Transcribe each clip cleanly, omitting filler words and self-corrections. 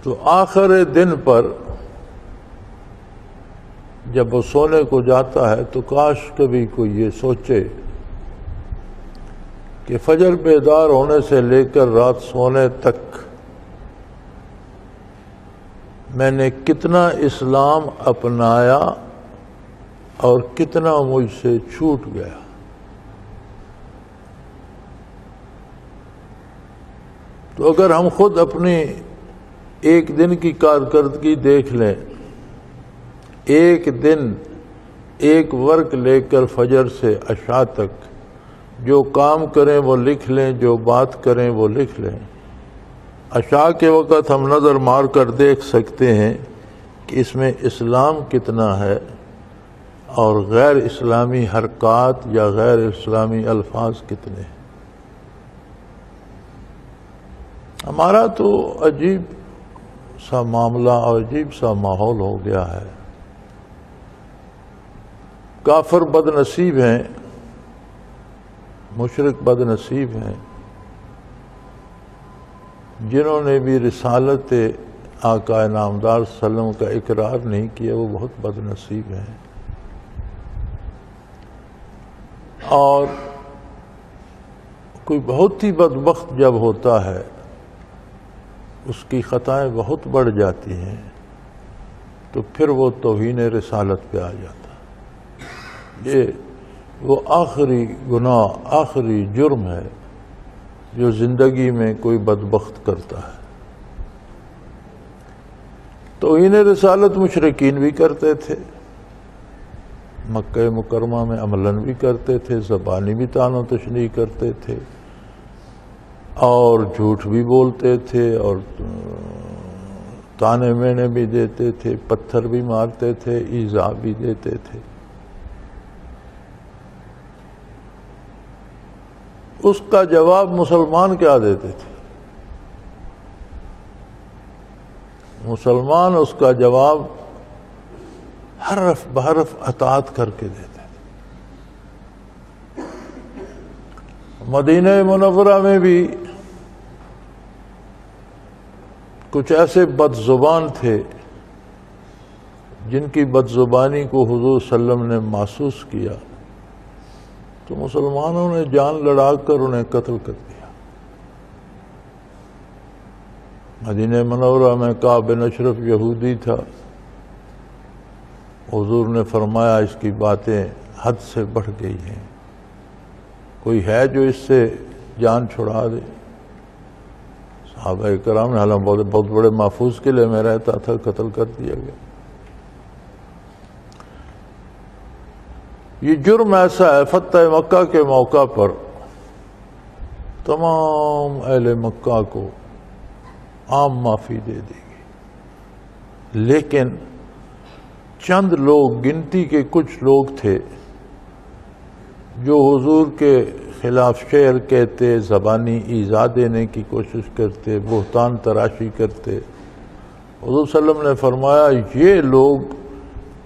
تو آخر دن پر جب وہ سونے کو جاتا ہے تو کاش کبھی کوئی یہ سوچے کہ فجر بیدار ہونے سے لے کر رات سونے تک میں نے کتنا اسلام اپنایا اور کتنا مجھ سے چھوٹ گیا. تو اگر ہم خود اپنی ایک دن کی کارکردگی دیکھ لیں، ایک دن ایک ورق لے کر فجر سے عشاء تک جو کام کریں وہ لکھ لیں، جو بات کریں وہ لکھ لیں. عشاء کے وقت ہم نظر مار کر دیکھ سکتے ہیں کہ اس میں اسلام کتنا ہے اور غیر اسلامی حرکات یا غیر اسلامی الفاظ کتنے ہیں. ہمارا تو عجیب سا معاملہ اور عجیب سا ماحول ہو گیا ہے. کافر بد نصیب ہیں، مشرک بد نصیب ہیں، جنہوں نے بھی رسالت آقا نامدار صلی اللہ علیہ وسلم کا اقرار نہیں کیا، وہ بہت بد نصیب ہیں. اور کوئی بہت ہی بدبخت جب ہوتا ہے اس کی خطائیں بہت بڑھ جاتی ہیں تو پھر وہ توہین رسالت پہ آ جاتا ہے. یہ وہ آخری گناہ، آخری جرم ہے جو زندگی میں کوئی بدبخت کرتا ہے. توہین رسالت مشرکین بھی کرتے تھے، مکہ مکرمہ میں عملاً بھی کرتے تھے، زبانی بھی طعن و تشنیع کرتے تھے اور جھوٹ بھی بولتے تھے اور تانے مینے بھی دیتے تھے، پتھر بھی مارتے تھے، ایذا بھی دیتے تھے. اس کا جواب مسلمان کیا دیتے تھے؟ مسلمان اس کا جواب حرف بحرف اطاعت کر کے دیتے تھے. مدینہ منورہ میں بھی کچھ ایسے بد زبان تھے جن کی بد زبانی کو حضور صلی اللہ علیہ وسلم نے محسوس کیا تو مسلمانوں نے جان لڑا کر انہیں قتل کر دیا. مدینہ منورہ میں کعب بن اشرف یہودی تھا. حضور نے فرمایا اس کی باتیں حد سے بڑھ گئی ہیں، کوئی ہے جو اس سے جان چھڑا دے؟ صحابہ کرام نے، حالانکہ بہت بڑے محفوظ قلعے میں رہتا تھا، قتل کر دیا گیا. یہ جرم ایسا ہے، فتح مکہ کے موقع پر تمام اہل مکہ کو عام معافی دے دی گئی، لیکن چند لوگ، گنتی کے کچھ لوگ تھے جو حضور کے خلاف شعر کہتے، زبانی ایذا دینے کی کوشش کرتے، بہتان تراشی کرتے. حضور صلی اللہ علیہ وسلم نے فرمایا یہ لوگ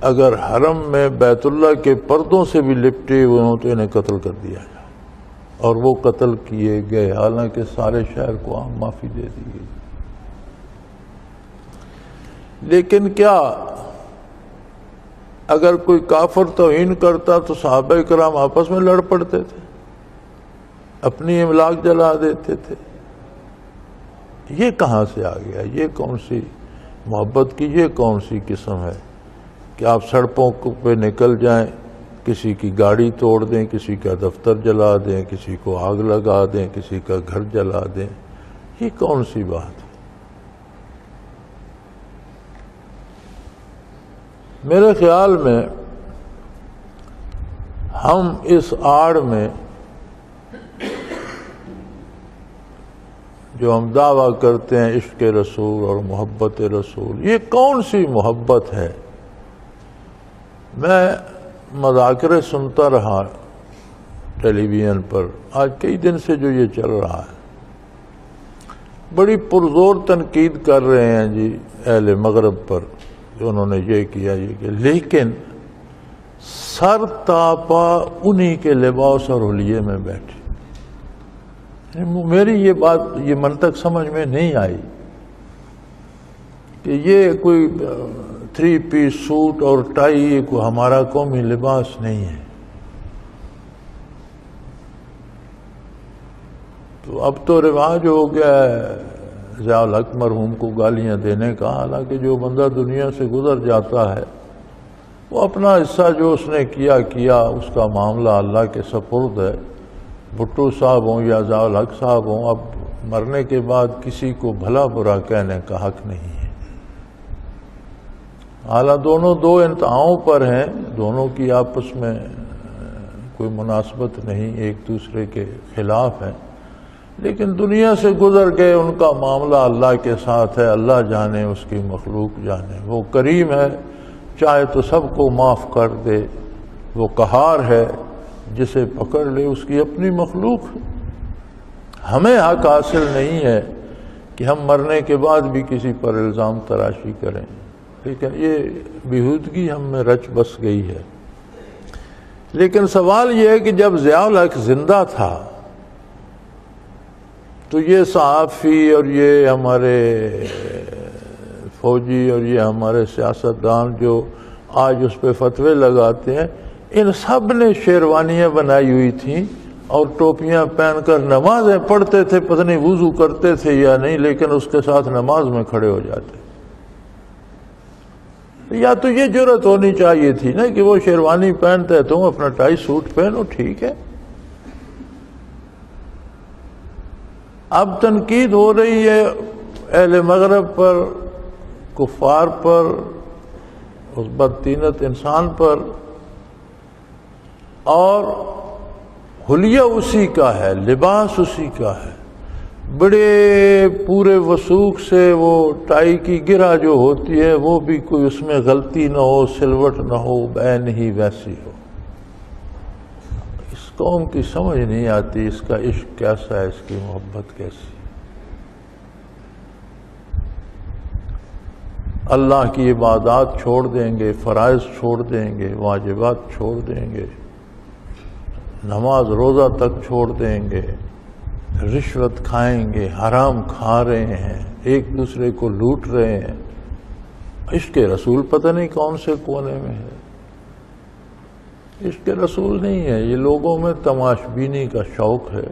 اگر حرم میں بیت اللہ کے پردوں سے بھی لپٹے ہوئے ہوں تو انہیں قتل کر دیا جائے. اور وہ قتل کیے گئے، حالانکہ سارے شہر کو عام معافی دے دی گئی. لیکن کیا اگر کوئی کافر توہین کرتا تو صحابہ کرام آپس میں لڑ پڑتے تھے، اپنی املاک جلا دیتے تھے؟ یہ کہاں سے آ گیا؟ یہ کون سی محبت کی یہ کون سی قسم ہے کہ آپ سڑکوں پہ نکل جائیں، کسی کی گاڑی توڑ دیں، کسی کا دفتر جلا دیں، کسی کو آگ لگا دیں، کسی کا گھر جلا دیں؟ یہ کون سی بات ہے؟ میرے خیال میں ہم اس آڑ میں جو ہم دعویٰ کرتے ہیں عشق رسول اور محبت رسول، یہ کون سی محبت ہے؟ میں مذاکرے سنتا رہا ٹیلی ویژن پر، آج کئی دن سے جو یہ چل رہا ہے، بڑی پرزور تنقید کر رہے ہیں جی اہل مغرب پر، جو انہوں نے یہ کیا یہ کیا، لیکن سر تاپا انہی کے لباس اور حلیے میں بیٹھے. میری یہ بات، یہ منطق سمجھ میں نہیں آئی کہ یہ کوئی 3 پیس سوٹ اور ٹائی یہ کوئی ہمارا قومی لباس نہیں ہے. تو اب تو رواج ہو گیا ہے ضیاء الحق مرحوم کو گالیاں دینے کا، حالانکہ جو بندہ دنیا سے گزر جاتا ہے وہ اپنا حصہ جو اس نے کیا اس کا معاملہ اللہ کے سپرد ہے. بھٹو صاحب ہوں یا ضیاء الحق صاحب ہوں، اب مرنے کے بعد کسی کو بھلا برا کہنے کا حق نہیں ہے. حالانکہ دونوں 2 انتہاؤں پر ہیں، دونوں کی آپس میں کوئی مناسبت نہیں، ایک دوسرے کے خلاف ہیں، لیکن دنیا سے گزر گئے، ان کا معاملہ اللہ کے ساتھ ہے. اللہ جانے، اس کی مخلوق جانے. وہ کریم ہے، چاہے تو سب کو معاف کر دے. وہ قہار ہے، جسے پکڑ لے اس کی اپنی مخلوق. ہمیں حق حاصل نہیں ہے کہ ہم مرنے کے بعد بھی کسی پر الزام تراشی کریں، لیکن یہ بیہودگی ہم میں رچ بس گئی ہے. لیکن سوال یہ ہے کہ جب ضیاء الحق زندہ تھا تو یہ صحافی اور یہ ہمارے فوجی اور یہ ہمارے سیاستدان جو آج اس پہ فتوے لگاتے ہیں، ان سب نے شیروانیاں بنائی ہوئی تھیں اور ٹوپیاں پہن کر نمازیں پڑھتے تھے. پتہ نہیں وضو کرتے تھے یا نہیں، لیکن اس کے ساتھ نماز میں کھڑے ہو جاتے. یا تو یہ جرت ہونی چاہیے تھی نا کہ وہ شیروانی پہنتے ہیں، تم اپنا ٹائی سوٹ پہنو، ٹھیک ہے. اب تنقید ہو رہی ہے اہل مغرب پر، کفار پر، اس بدطینت انسان پر، اور حلیہ اسی کا ہے، لباس اسی کا ہے. بڑے پورے وثوق سے وہ ٹائی کی گرہ جو ہوتی ہے وہ بھی کوئی اس میں غلطی نہ ہو، سلوٹ نہ ہو، بین ہی ویسی ہو. اس قوم کی سمجھ نہیں آتی اس کا عشق کیسا ہے، اس کی محبت کیسی. اللہ کی عبادات چھوڑ دیں گے، فرائض چھوڑ دیں گے، واجبات چھوڑ دیں گے، نماز روزہ تک چھوڑ دیں گے، رشوت کھائیں گے، حرام کھا رہے ہیں، ایک دوسرے کو لوٹ رہے ہیں. عشق رسول پتہ نہیں کون سے کونے میں ہے. عشق رسول نہیں ہے، یہ لوگوں میں تماش بینی کا شوق ہے،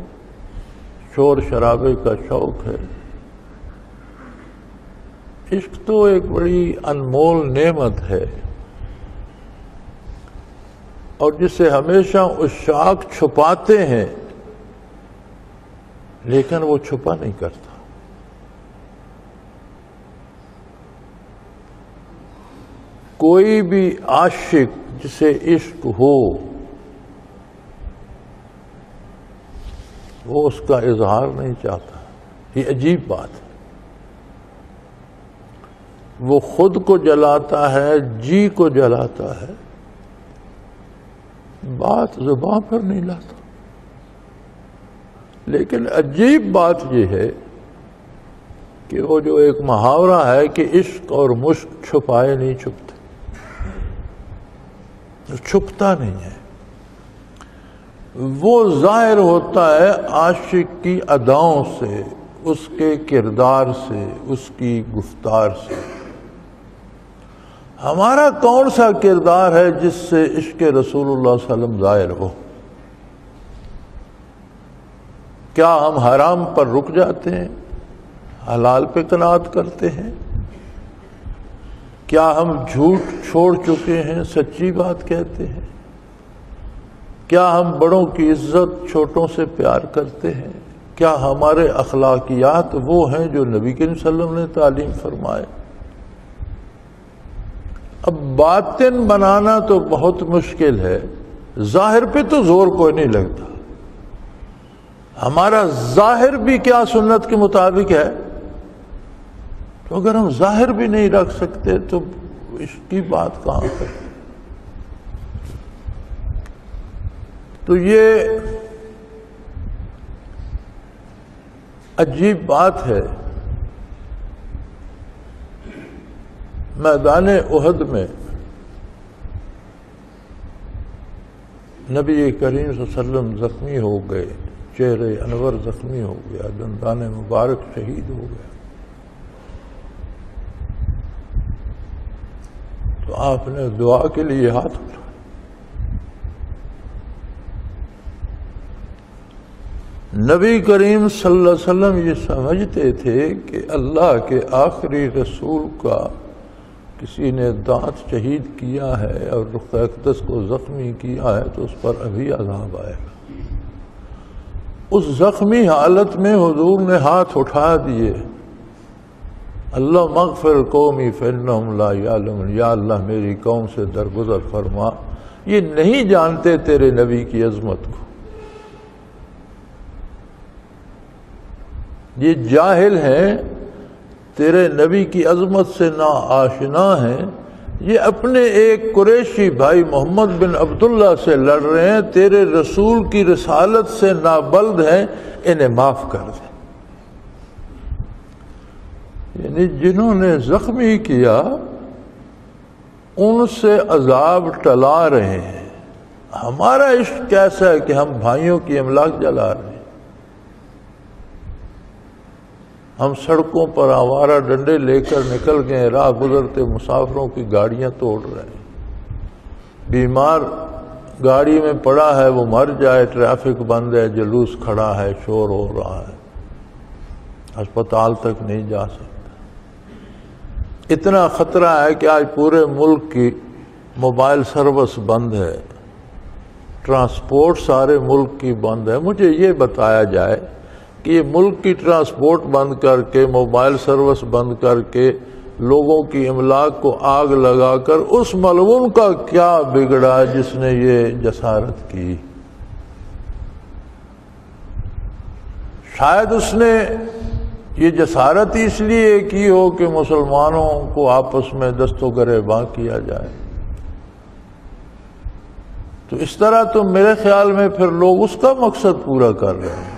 شور شرابے کا شوق ہے. عشق تو ایک بڑی انمول نعمت ہے، اور جسے ہمیشہ عشاق چھپاتے ہیں لیکن وہ چھپا نہیں کرتا. کوئی بھی عاشق جسے عشق ہو وہ اس کا اظہار نہیں چاہتا. یہ عجیب بات ہے. وہ خود کو جلاتا ہے، جی کو جلاتا ہے، بات زبان پر نہیں لاتا. لیکن عجیب بات یہ ہے کہ وہ جو ایک محاورہ ہے کہ عشق اور مشق چھپائے نہیں چھپتے، چھپتا نہیں ہے. وہ ظاہر ہوتا ہے عاشق کی اداؤں سے، اس کے کردار سے، اس کی گفتار سے. ہمارا کون سا کردار ہے جس سے عشق رسول اللہ صلی اللہ علیہ وسلم ظاہر ہو؟ کیا ہم حرام پر رک جاتے ہیں، حلال پہ قناعت کرتے ہیں؟ کیا ہم جھوٹ چھوڑ چکے ہیں، سچی بات کہتے ہیں؟ کیا ہم بڑوں کی عزت، چھوٹوں سے پیار کرتے ہیں؟ کیا ہمارے اخلاقیات وہ ہیں جو نبی کریم صلی اللہ علیہ وسلم نے تعلیم فرمائے؟ اب باطن بنانا تو بہت مشکل ہے، ظاہر پہ تو زور کوئی نہیں لگتا. ہمارا ظاہر بھی کیا سنت کے مطابق ہے؟ تو اگر ہم ظاہر بھی نہیں رکھ سکتے تو اس کی بات کہاں کریں؟ تو یہ عجیب بات ہے. میدان احد میں نبی کریم صلی اللہ علیہ وسلم زخمی ہو گئے، چہرے انور زخمی ہو گیا، دندان مبارک شہید ہو گیا. تو آپ نے دعا کے لیے ہاتھ اٹھایا. نبی کریم صلی اللہ علیہ وسلم یہ سمجھتے تھے کہ اللہ کے آخری رسول کا کسی نے دانت شہید کیا ہے اور رخ اقدس کو زخمی کیا ہے تو اس پر ابھی عذاب آئے گا. اس زخمی حالت میں حضور نے ہاتھ اٹھا دیے. اللہ مغفر قومی فإنہم لا یعلمون، یا اللہ میری قوم سے درگزر فرما، یہ نہیں جانتے تیرے نبی کی عظمت کو، یہ جاہل ہیں، تیرے نبی کی عظمت سے نا آشنا ہیں، یہ اپنے ایک قریشی بھائی محمد بن عبداللہ سے لڑ رہے ہیں، تیرے رسول کی رسالت سے نابلد ہیں، انہیں معاف کر دیں. یعنی جنہوں نے زخمی کیا ان سے عذاب ٹلا رہے ہیں. ہمارا عشق کیسا ہے کہ ہم بھائیوں کی املاک جلا رہے ہیں، ہم سڑکوں پر آوارہ ڈنڈے لے کر نکل گئے، راہ گزرتے مسافروں کی گاڑیاں توڑ رہے ہیں، بیمار گاڑی میں پڑا ہے وہ مر جائے، ٹریفک بند ہے، جلوس کھڑا ہے، شور ہو رہا ہے، ہسپتال تک نہیں جا سکتا. اتنا خطرہ ہے کہ آج پورے ملک کی موبائل سروس بند ہے، ٹرانسپورٹ سارے ملک کی بند ہے. مجھے یہ بتایا جائے کہ یہ ملک کی ٹرانسپورٹ بند کر کے، موبائل سروس بند کر کے، لوگوں کی املاک کو آگ لگا کر اس ملعون کا کیا بگڑا جس نے یہ جسارت کی؟ شاید اس نے یہ جسارت اس لیے کی ہو کہ مسلمانوں کو آپس میں دست و گریباں کیا جائے. تو اس طرح تو میرے خیال میں پھر لوگ اس کا مقصد پورا کر رہے ہیں.